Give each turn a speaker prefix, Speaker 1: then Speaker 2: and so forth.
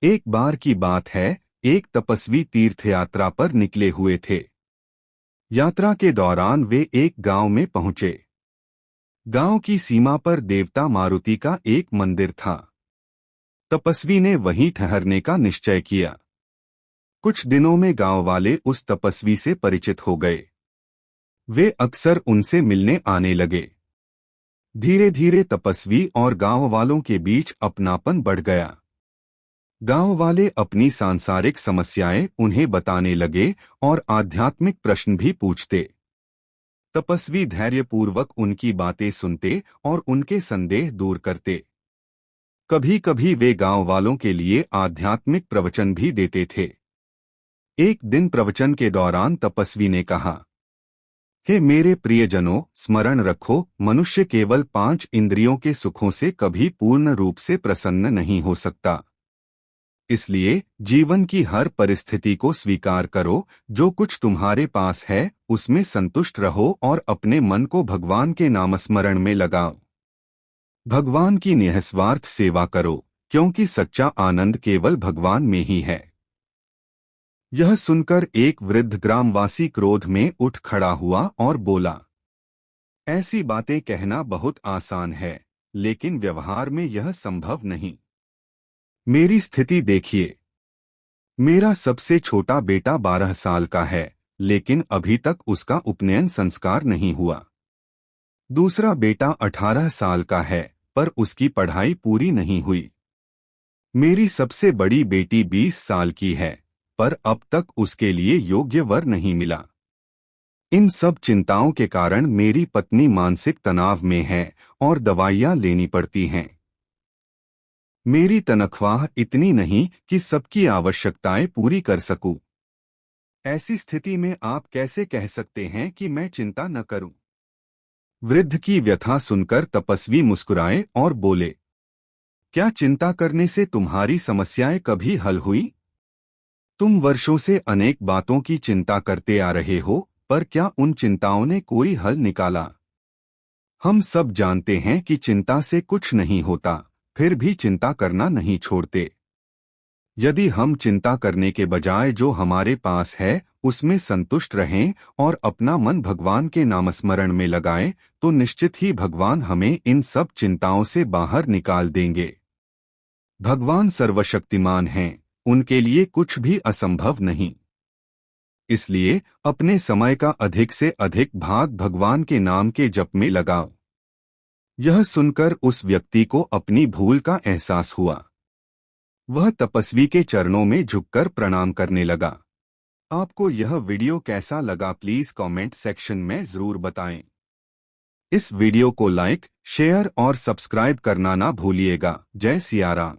Speaker 1: एक बार की बात है, एक तपस्वी तीर्थयात्रा पर निकले हुए थे। यात्रा के दौरान वे एक गांव में पहुंचे। गांव की सीमा पर देवता मारुति का एक मंदिर था। तपस्वी ने वहीं ठहरने का निश्चय किया। कुछ दिनों में गांव वाले उस तपस्वी से परिचित हो गए। वे अक्सर उनसे मिलने आने लगे। धीरे धीरे तपस्वी और गांव वालों के बीच अपनापन बढ़ गया। गांव वाले अपनी सांसारिक समस्याएं उन्हें बताने लगे और आध्यात्मिक प्रश्न भी पूछते। तपस्वी धैर्यपूर्वक उनकी बातें सुनते और उनके संदेह दूर करते। कभी कभी वे गांव वालों के लिए आध्यात्मिक प्रवचन भी देते थे। एक दिन प्रवचन के दौरान तपस्वी ने कहा, हे मेरे प्रियजनों, स्मरण रखो, मनुष्य केवल 5 इंद्रियों के सुखों से कभी पूर्ण रूप से प्रसन्न नहीं हो सकता। इसलिए जीवन की हर परिस्थिति को स्वीकार करो। जो कुछ तुम्हारे पास है उसमें संतुष्ट रहो और अपने मन को भगवान के नामस्मरण में लगाओ। भगवान की निःस्वार्थ सेवा करो, क्योंकि सच्चा आनंद केवल भगवान में ही है। यह सुनकर एक वृद्ध ग्रामवासी क्रोध में उठ खड़ा हुआ और बोला, ऐसी बातें कहना बहुत आसान है, लेकिन व्यवहार में यह संभव नहीं। मेरी स्थिति देखिए। मेरा सबसे छोटा बेटा 12 साल का है, लेकिन अभी तक उसका उपनयन संस्कार नहीं हुआ। दूसरा बेटा 18 साल का है, पर उसकी पढ़ाई पूरी नहीं हुई। मेरी सबसे बड़ी बेटी 20 साल की है, पर अब तक उसके लिए योग्य वर नहीं मिला। इन सब चिंताओं के कारण मेरी पत्नी मानसिक तनाव में है और दवाइयां लेनी पड़ती हैं। मेरी तनख्वाह इतनी नहीं कि सबकी आवश्यकताएं पूरी कर सकूं। ऐसी स्थिति में आप कैसे कह सकते हैं कि मैं चिंता न करूं? वृद्ध की व्यथा सुनकर तपस्वी मुस्कुराए और बोले, क्या चिंता करने से तुम्हारी समस्याएं कभी हल हुई? तुम वर्षों से अनेक बातों की चिंता करते आ रहे हो, पर क्या उन चिंताओं ने कोई हल निकाला? हम सब जानते हैं कि चिंता से कुछ नहीं होता, फिर भी चिंता करना नहीं छोड़ते। यदि हम चिंता करने के बजाय जो हमारे पास है उसमें संतुष्ट रहें और अपना मन भगवान के नामस्मरण में लगाएं, तो निश्चित ही भगवान हमें इन सब चिंताओं से बाहर निकाल देंगे। भगवान सर्वशक्तिमान हैं, उनके लिए कुछ भी असंभव नहीं। इसलिए अपने समय का अधिक से अधिक भाग भगवान के नाम के जप में लगाओ। यह सुनकर उस व्यक्ति को अपनी भूल का एहसास हुआ। वह तपस्वी के चरणों में झुककर प्रणाम करने लगा। आपको यह वीडियो कैसा लगा प्लीज कमेंट सेक्शन में जरूर बताएं। इस वीडियो को लाइक, शेयर और सब्सक्राइब करना ना भूलिएगा। जय सिया राम।